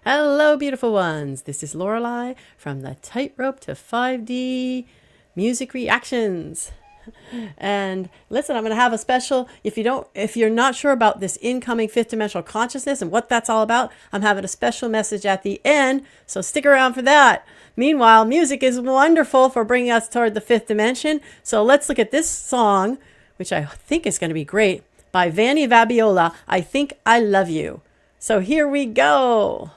Hello, beautiful ones. This is Lorelei from the Tightrope to 5D Music Reactions. And listen, I'm going to have a special. If you're not sure about this incoming fifth dimensional consciousness and what that's all about, I'm having a special message at the end. So stick around for that. Meanwhile, music is wonderful for bringing us toward the fifth dimension. So let's look at this song, which I think is going to be great, by Vanny Vabiola. I Think I Love You. So here we go.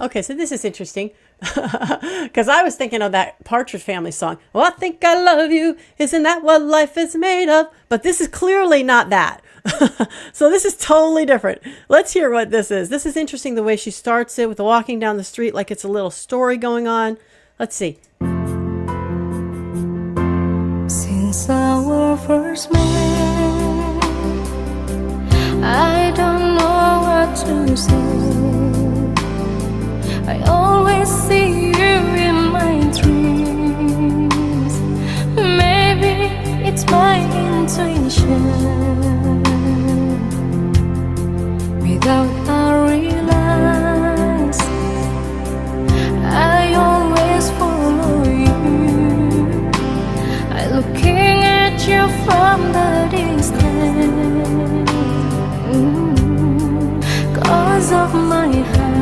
Okay, so this is interesting because I was thinking of that Partridge Family song. Well, I think I love you. Isn't that what life is made of? But this is clearly not that. So this is totally different. Let's hear what this is. This is interesting the way she starts it with walking down the street like it's a little story going on. Let's see. Since our first met, I don't know what to say. I always see you in my dreams. Maybe it's my intuition. Without I realize, I always follow you. I'm looking at you from the distance, 'cause of my heart.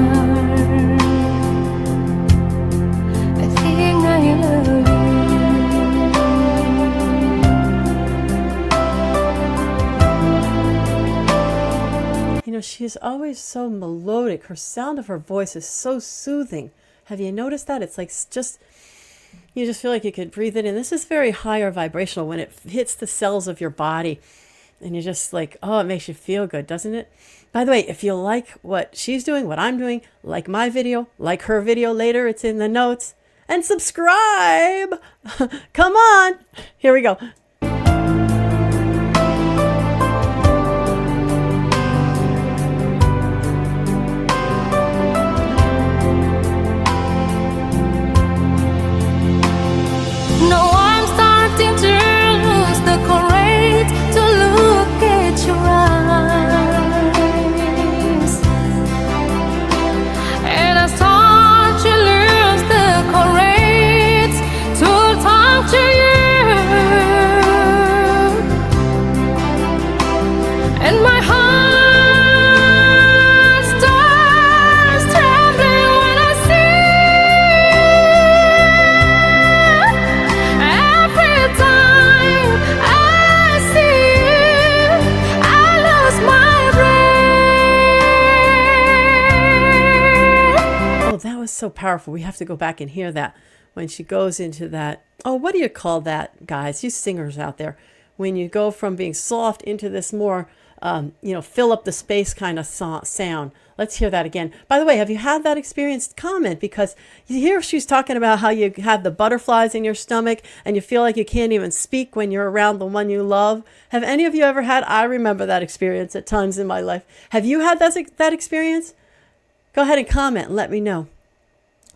You know, she is always so melodic. Her sound of her voice is so soothing. Have you noticed that? It's like you just feel like you could breathe it in. This is very higher vibrational when it hits the cells of your body. And you're just like, oh, it makes you feel good, doesn't it? By the way, if you like what she's doing, what I'm doing, like my video, like her video later, it's in the notes. And subscribe. Come on. Here we go. Now I'm starting to lose the courage to look at your eyes, and I start to lose the courage to talk to you, and my heart starts trembling when I see every time I see you, I lose my breath. Oh, that was so powerful. We have to go back and hear that when she goes into that. Oh, what do you call that, guys? You singers out there. When you go from being soft into this more, fill up the space kind of sound. Let's hear that again. By the way, have you had that experience? Comment, because you hear she's talking about how you have the butterflies in your stomach and you feel like you can't even speak when you're around the one you love. Have any of you ever had? I remember that experience at times in my life. Have you had that experience? Go ahead and comment and let me know.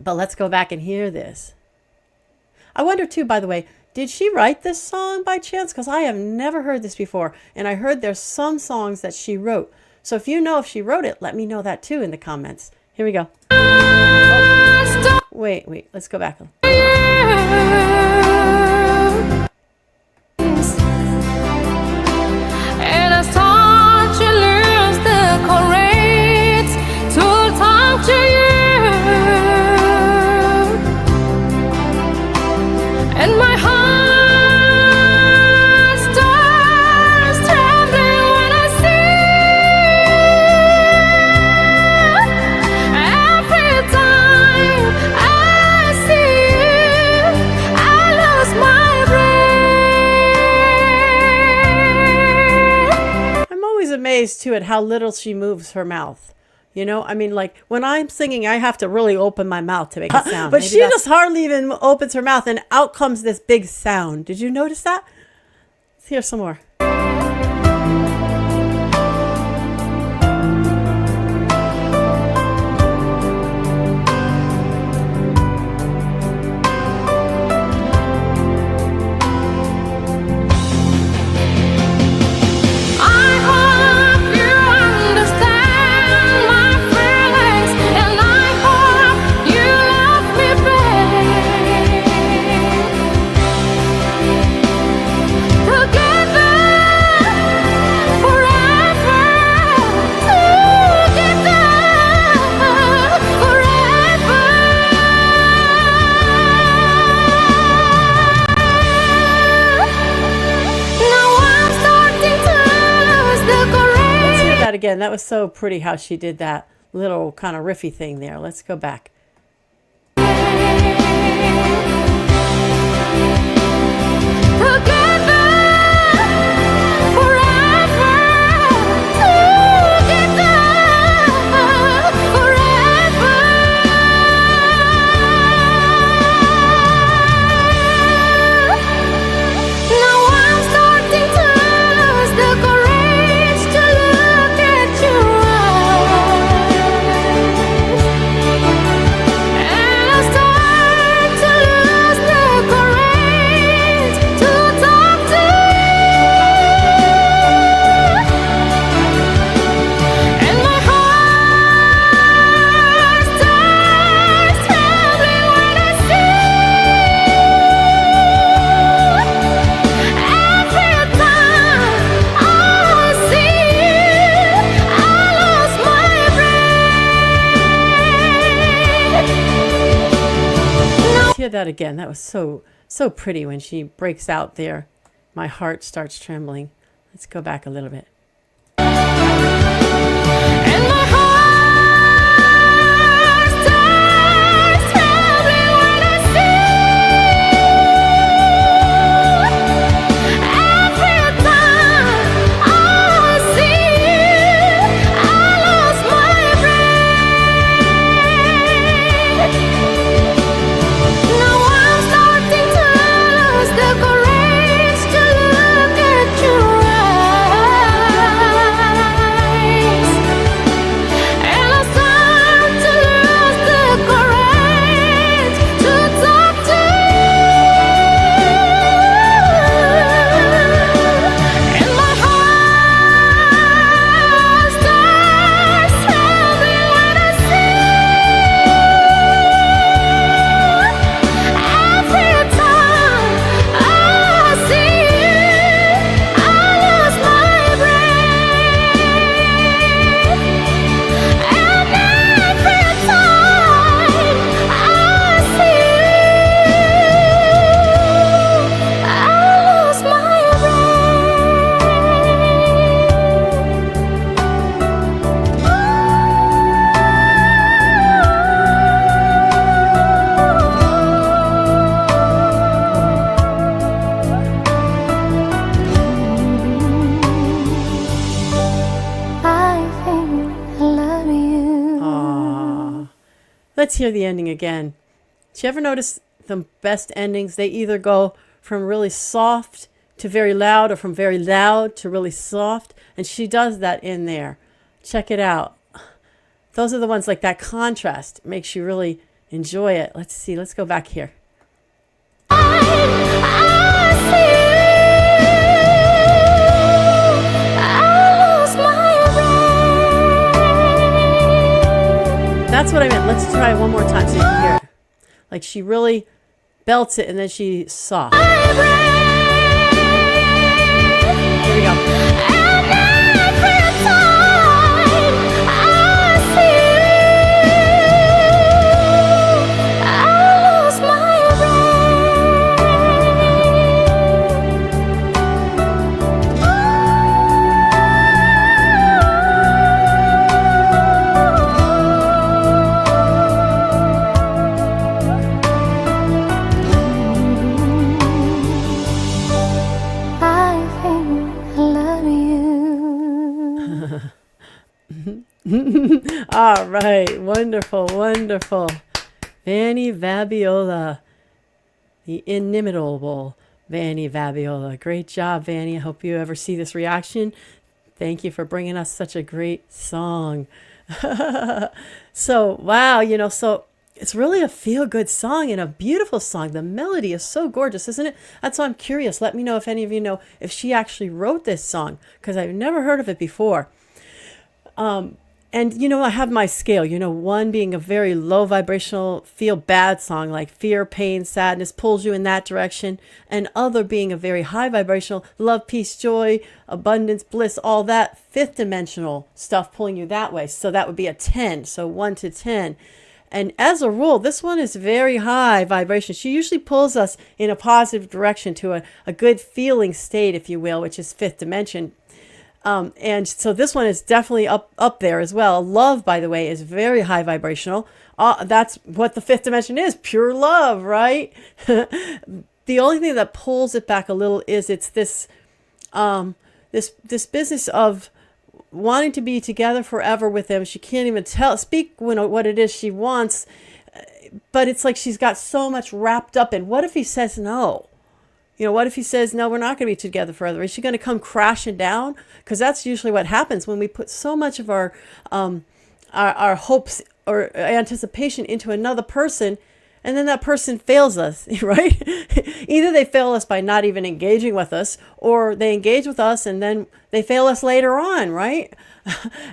But let's go back and hear this. I wonder too, by the way, did she write this song by chance? Because I have never heard this before. And I heard there's some songs that she wrote. So if you know if she wrote it, let me know that too in the comments. Here we go. Oh. Wait, let's go back. And I start to lose the courage to talk to you, and my heart starts trembling when I see every time I see you, I lose my breath. I'm always amazed too at how little she moves her mouth. You know, I mean, like when I'm singing, I have to really open my mouth to make a sound. But she just hardly even opens her mouth and out comes this big sound. Did you notice that? Let's hear some more. again, that was so pretty how she did that little kind of riffy thing there. Let's go back. Hear that again. That was so pretty when she breaks out there. My heart starts trembling. Let's go back a little bit. And my heart starts trembling when I see. Every time I see you, I lose my breath. Now I'm starting to lose the courage to look at your eyes. And I start to lose the courage to talk to you. And my heart starts trembling when I see you. Every time I see you, I lose my breath. And every time I see you, I lose my I think I love you. Aww. Let's hear the ending again. Did you ever notice the best endings? They either go from really soft to very loud or from very loud to really soft. And she does that in there. Check it out. Those are the ones like that contrast makes you really enjoy it. Let's see. Let's go back here. I see you, I lose my breath. That's what I meant. Let's try it one more time so you can hear it. Like she really belts it and then she soft. Here we go. And every time I see you, I lose my I think I love you. All right. Wonderful. Wonderful. Vanny Vabiola. The inimitable Vanny Vabiola. Great job, Vanny. I hope you ever see this reaction. Thank you for bringing us such a great song. So, wow, so it's really a feel-good song and a beautiful song. The melody is so gorgeous, isn't it? That's why I'm curious. Let me know if any of you know if she actually wrote this song, because I've never heard of it before. And, I have my scale, one being a very low vibrational, feel bad song like fear, pain, sadness pulls you in that direction. And other being a very high vibrational, love, peace, joy, abundance, bliss, all that fifth dimensional stuff pulling you that way. So that would be a 10. So 1 to 10. And as a rule, this one is very high vibration. She usually pulls us in a positive direction to a good feeling state, if you will, which is fifth dimension. And so this one is definitely up there as well. Love, by the way, is very high vibrational. That's what the fifth dimension is, pure love, right? The only thing that pulls it back a little is it's this this business of wanting to be together forever with him. She can't even speak what it is she wants, but it's like she's got so much wrapped up in what if he says no? What if he says, no, we're not going to be together forever? Is she going to come crashing down? Because that's usually what happens when we put so much of our hopes or anticipation into another person, and then that person fails us, right? Either they fail us by not even engaging with us, or they engage with us and then they fail us later on, right?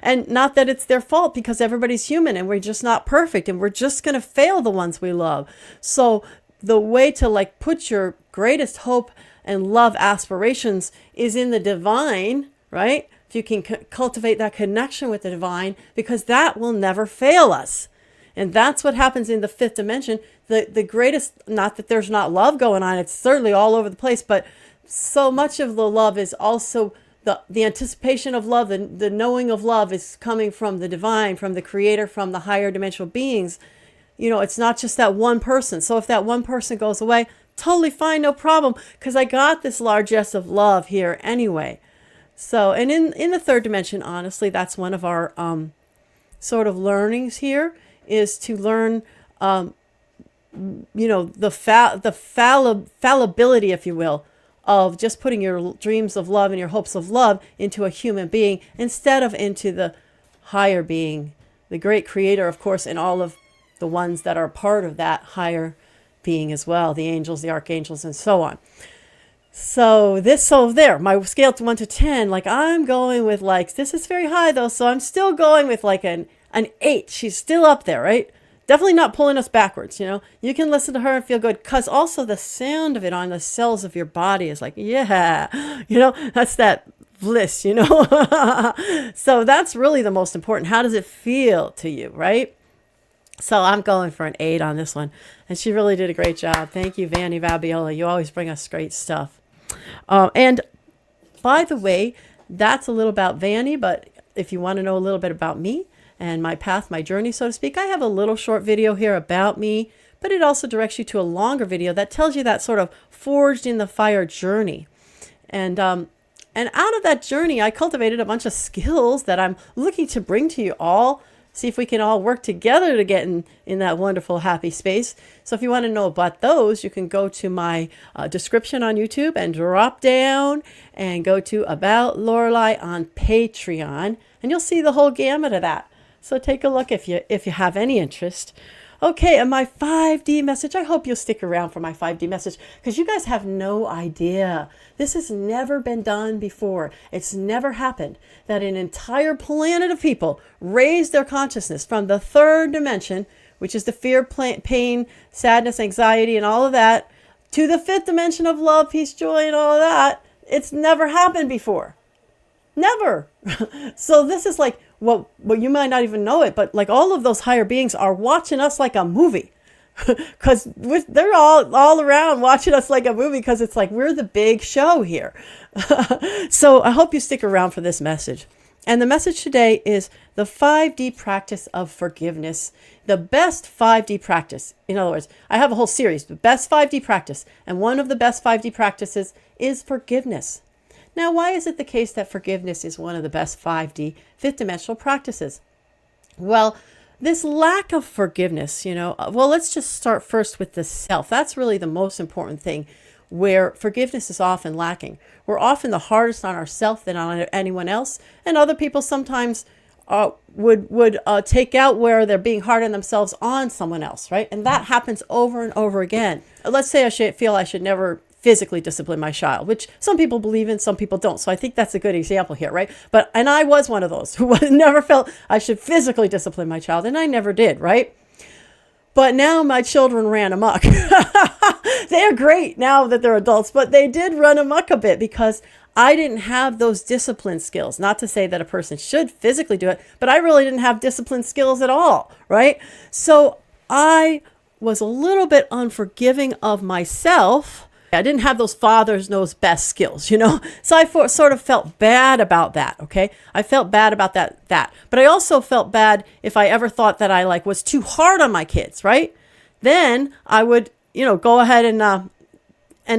And not that it's their fault, because everybody's human and we're just not perfect, and we're just going to fail the ones we love. So the way to put your greatest hope and love aspirations is in the divine, right? If you can cultivate that connection with the divine, because that will never fail us. And that's what happens in the fifth dimension. The greatest, not that there's not love going on, it's certainly all over the place, but so much of the love is also the anticipation of love, the knowing of love is coming from the divine, from the creator, from the higher dimensional beings. It's not just that one person. So if that one person goes away, totally fine, no problem, because I got this largesse of love here anyway. So, and in the third dimension, honestly, that's one of our sort of learnings here, is to learn, the fallibility, if you will, of just putting your dreams of love and your hopes of love into a human being instead of into the higher being, the great creator, of course, and all of the ones that are part of that higher being as well, the angels, the archangels, and so on. So there, my scale to 1 to 10, I'm going with this is very high though, so I'm still going with an 8. She's still up there, right? Definitely not pulling us backwards, You can listen to her and feel good, because also the sound of it on the cells of your body is yeah, that's that bliss, So that's really the most important. How does it feel to you, right? So I'm going for an 8 on this one. And she really did a great job. Thank you, Vanny, Vabiola. You always bring us great stuff. And by the way, that's a little about Vanny, but if you want to know a little bit about me and my path, my journey, so to speak, I have a little short video here about me, but it also directs you to a longer video that tells you that sort of forged in the fire journey. And out of that journey, I cultivated a bunch of skills that I'm looking to bring to you all. See if we can all work together to get in that wonderful, happy space. So if you want to know about those, you can go to my description on YouTube and drop down and go to About Lorelei on Patreon, and you'll see the whole gamut of that. So take a look if you have any interest. Okay, and my 5D message, I hope you'll stick around for my 5D message, because you guys have no idea. This has never been done before. It's never happened that an entire planet of people raise their consciousness from the third dimension, which is the fear, pain, sadness, anxiety, and all of that, to the fifth dimension of love, peace, joy, and all of that. It's never happened before. Never. So this is well, you might not even know it, but all of those higher beings are watching us like a movie, because they're all around watching us like a movie, because it's we're the big show here. So I hope you stick around for this message. And the message today is the 5D practice of forgiveness, the best 5D practice. In other words, I have a whole series, the best 5D practice, and one of the best 5D practices is forgiveness. Now, why is it the case that forgiveness is one of the best 5D, fifth dimensional practices? Well, this lack of forgiveness, let's just start first with the self. That's really the most important thing, where forgiveness is often lacking. We're often the hardest on ourselves than on anyone else, and other people sometimes would take out where they're being hard on themselves on someone else, right? And that happens over and over again. Let's say I feel I should never physically discipline my child, which some people believe in, some people don't. So I think that's a good example here, right? And I was one of those who never felt I should physically discipline my child, and I never did, right? But now my children ran amok. They're great now that they're adults, but they did run amok a bit because I didn't have those discipline skills. Not to say that a person should physically do it, but I really didn't have discipline skills at all, right? So I was a little bit unforgiving of myself I didn't have those fathers knows best skills, So I sort of felt bad about that, okay? I felt bad about that. But I also felt bad if I ever thought that I was too hard on my kids, right? Then I would, go ahead and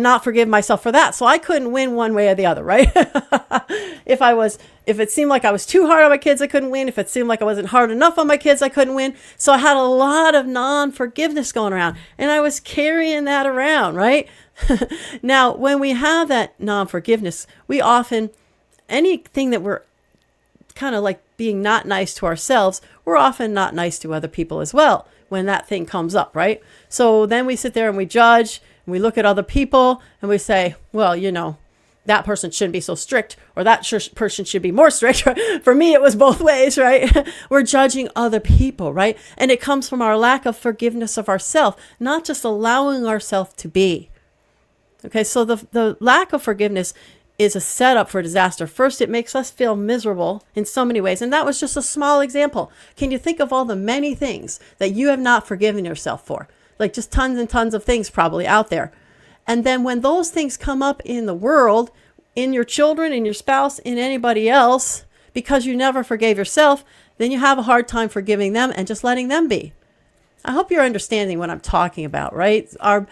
not forgive myself for that. So I couldn't win one way or the other, right? If it seemed like I was too hard on my kids, I couldn't win. If it seemed like I wasn't hard enough on my kids, I couldn't win. So I had a lot of non-forgiveness going around, and I was carrying that around, right? Now, when we have that non-forgiveness, we often, anything that we're kind of like being not nice to ourselves, we're often not nice to other people as well when that thing comes up, right? So then we sit there and we judge, and we look at other people and we say, well, that person shouldn't be so strict, or that person should be more strict. For me, it was both ways, right? We're judging other people, right? And it comes from our lack of forgiveness of ourselves, not just allowing ourselves to be. Okay, so the lack of forgiveness is a setup for disaster. First, it makes us feel miserable in so many ways. And that was just a small example. Can you think of all the many things that you have not forgiven yourself for? Like just tons and tons of things probably out there. And then when those things come up in the world, in your children, in your spouse, in anybody else, because you never forgave yourself, then you have a hard time forgiving them and just letting them be. I hope you're understanding what I'm talking about, right? Our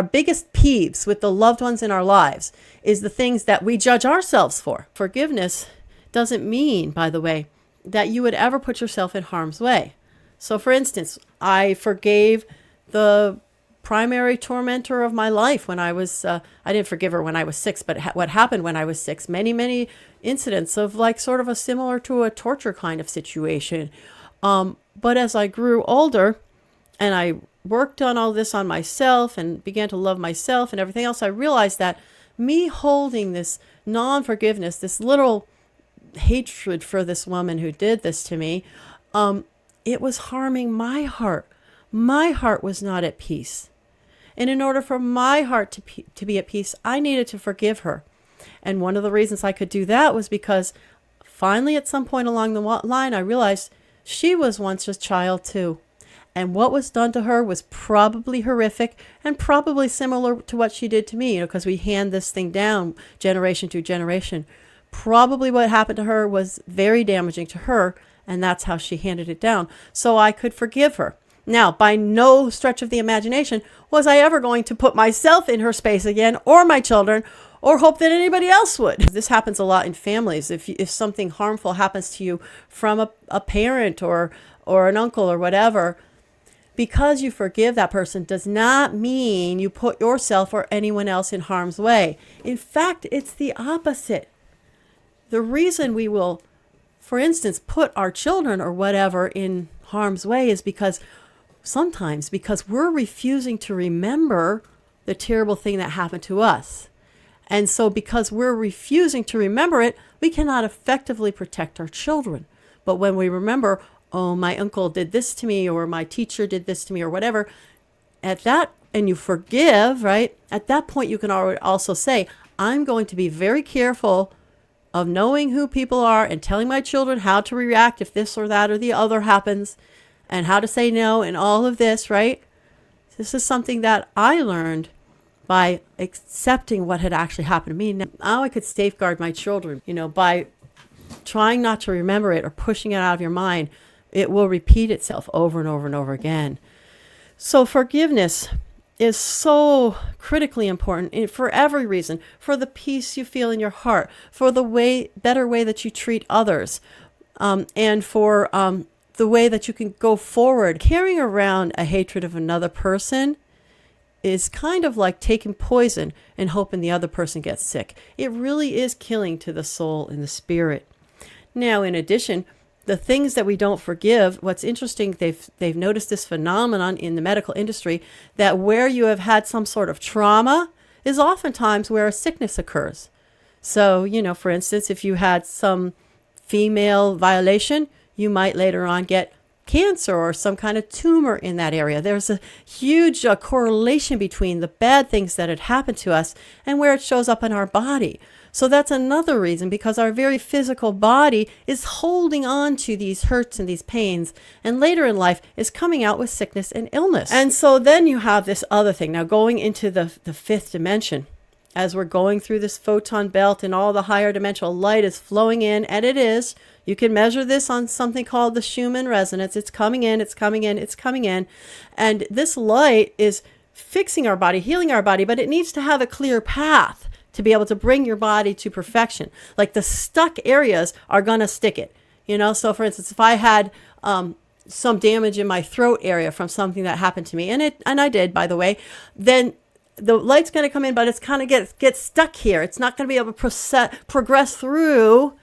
biggest peeves with the loved ones in our lives is the things that we judge ourselves for. Forgiveness doesn't mean, by the way, that you would ever put yourself in harm's way. So for instance, I forgave the primary tormentor of my life when I was, I didn't forgive her when I was 6, but what happened when I was 6, many incidents of sort of a similar to a torture kind of situation. But as I grew older and I worked on all this on myself and began to love myself and everything else, I realized that me holding this non-forgiveness, this little hatred for this woman who did this to me, it was harming my heart. My heart was not at peace. And in order for my heart to be at peace, I needed to forgive her. And one of the reasons I could do that was because finally at some point along the line, I realized she was once a child too. And what was done to her was probably horrific and probably similar to what she did to me, because we hand this thing down generation to generation. Probably what happened to her was very damaging to her, and that's how she handed it down. So I could forgive her. Now, by no stretch of the imagination was I ever going to put myself in her space again, or my children, or hope that anybody else would. This happens a lot in families. If something harmful happens to you from a parent or an uncle or whatever, because you forgive that person does not mean you put yourself or anyone else in harm's way. In fact, it's the opposite. The reason we will, for instance, put our children or whatever in harm's way is because we're refusing to remember the terrible thing that happened to us. And so because we're refusing to remember it, we cannot effectively protect our children. But when we remember, oh, my uncle did this to me, or my teacher did this to me, or whatever, and you forgive, right? At that point, you can also say, I'm going to be very careful of knowing who people are and telling my children how to react if this or that or the other happens, and how to say no and all of this, right? This is something that I learned by accepting what had actually happened to me. Now I could safeguard my children, by trying not to remember it or pushing it out of your mind. It will repeat itself over and over and over again. So forgiveness is so critically important for every reason, for the peace you feel in your heart, for the better way that you treat others, and for the way that you can go forward. Carrying around a hatred of another person is kind of like taking poison and hoping the other person gets sick. It really is killing to the soul and the spirit. Now, in addition, the things that we don't forgive, what's interesting, they've noticed this phenomenon in the medical industry, that where you have had some sort of trauma is oftentimes where a sickness occurs. So, for instance, if you had some female violation, you might later on get cancer or some kind of tumor in that area. There's a huge correlation between the bad things that had happened to us and where it shows up in our body. So that's another reason, because our very physical body is holding on to these hurts and these pains, and later in life is coming out with sickness and illness. And so then you have this other thing. Now going into the fifth dimension, as we're going through this photon belt and all the higher dimensional light is flowing in, and it is. You can measure this on something called the Schumann resonance. It's coming in, it's coming in, it's coming in. And this light is fixing our body, healing our body, but it needs to have a clear path to be able to bring your body to perfection. Like the stuck areas are going to stick it. So for instance, if I had some damage in my throat area from something that happened to me, and I did, by the way, then the light's going to come in, but it's kind of get stuck here. It's not going to be able to progress through,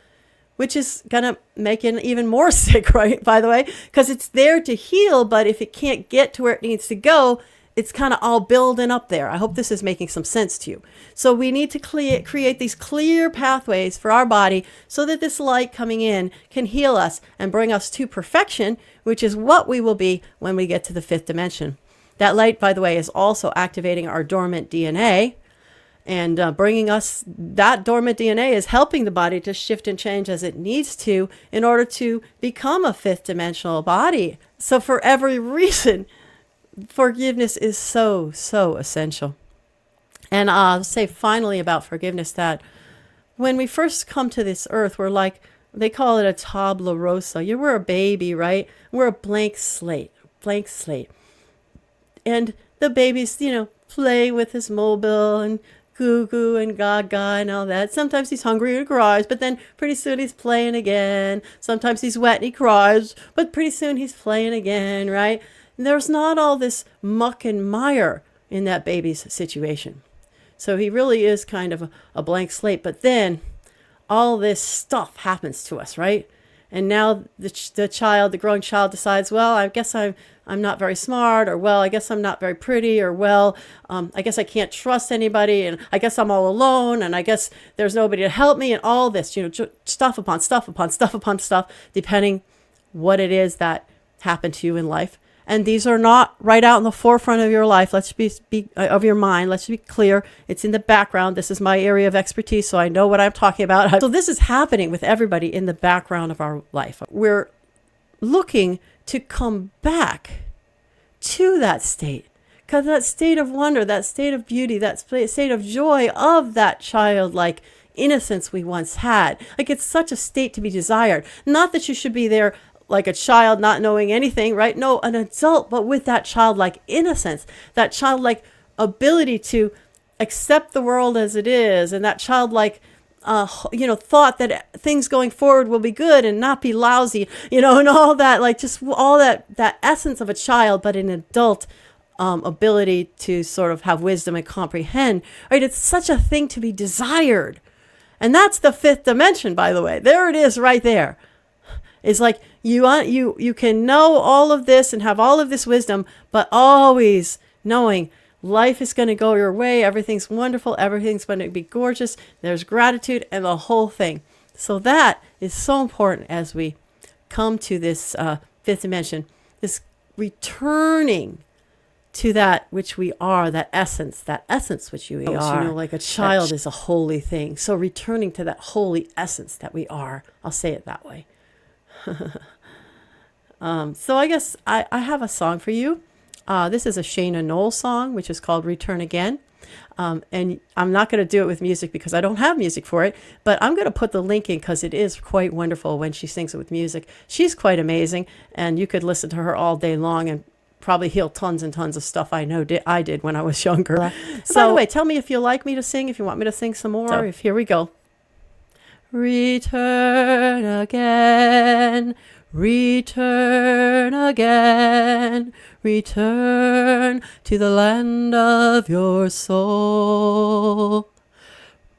which is going to make it even more sick, right? By the way, because it's there to heal, but if it can't get to where it needs to go, it's kind of all building up there. I hope this is making some sense to you. So we need to create these clear pathways for our body so that this light coming in can heal us and bring us to perfection, which is what we will be when we get to the fifth dimension. That light, by the way, is also activating our dormant DNA and bringing us that dormant DNA is helping the body to shift and change as it needs to in order to become a fifth dimensional body. So for every reason, forgiveness is so, so essential. And I'll say finally about forgiveness that when we first come to this earth, we're like, they call it a tabula rasa. We're a baby, right? We're a blank slate. And the baby's, play with his mobile and goo and gaga and all that. Sometimes he's hungry and cries, but then pretty soon he's playing again. Sometimes he's wet and he cries, but pretty soon he's playing again, right? There's not all this muck and mire in that baby's situation. So he really is kind of a blank slate. But then all this stuff happens to us, right? And now the growing child decides, well, I guess I'm not very smart, or well, I guess I'm not very pretty, or well, I guess I can't trust anybody, and I guess I'm all alone, and I guess there's nobody to help me, and all this, stuff upon stuff upon stuff upon stuff, depending what it is that happened to you in life. And these are not right out in the forefront of your life. Let's be of your mind. Let's be clear. It's in the background. This is my area of expertise, so I know what I'm talking about. So this is happening with everybody in the background of our life. We're looking to come back to that state, because that state of wonder, that state of beauty, that state of joy of that childlike innocence we once had. Like, it's such a state to be desired. Not that you should be there like a child not knowing anything, right? No, an adult, but with that childlike innocence, that childlike ability to accept the world as it is, and that childlike thought that things going forward will be good and not be lousy, and all that, like just all that essence of a child, but an adult ability to sort of have wisdom and comprehend, right? It's such a thing to be desired. And that's the fifth dimension, by the way. There it is right there. It's like you can know all of this and have all of this wisdom, but always knowing life is going to go your way. Everything's wonderful. Everything's going to be gorgeous. There's gratitude and the whole thing. So that is so important as we come to this fifth dimension, this returning to that which we are, that essence which we are. Like a child is a holy thing. So returning to that holy essence that we are. I'll say it that way. So I guess I have a song for you. This is a Shana Knoll song, which is called Return Again. And I'm not going to do it with music because I don't have music for it, but I'm going to put the link in because it is quite wonderful when she sings it with music. She's quite amazing, and you could listen to her all day long and probably heal tons and tons of stuff I know I did when I was younger. So, by the way, tell me if you like me to sing, if you want me to sing some more. Here we go. Return again, return again, return to the land of your soul.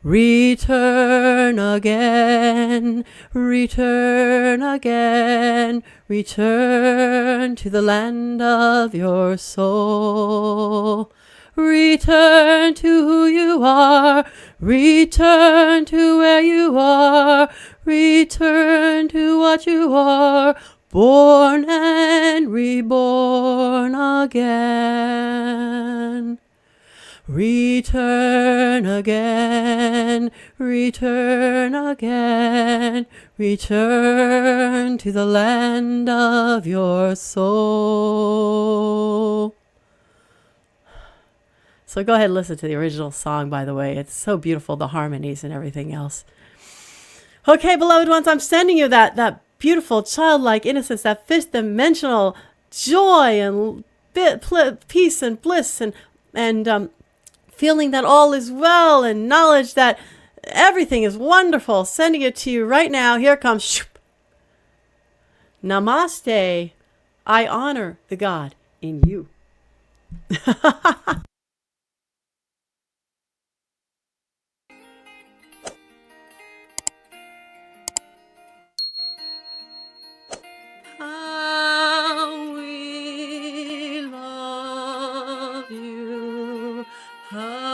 Return again, return again, return to the land of your soul. Return to who you are, return to where you are, return to what you are, born and reborn again. Return again, return again, return to the land of your soul. So go ahead and listen to the original song, by the way. It's so beautiful, the harmonies and everything else. Okay, beloved ones, I'm sending you that beautiful childlike innocence, that fifth dimensional joy and peace and bliss and feeling that all is well and knowledge that everything is wonderful. Sending it to you right now. Here it comes. Namaste. I honor the God in you. How we love you. How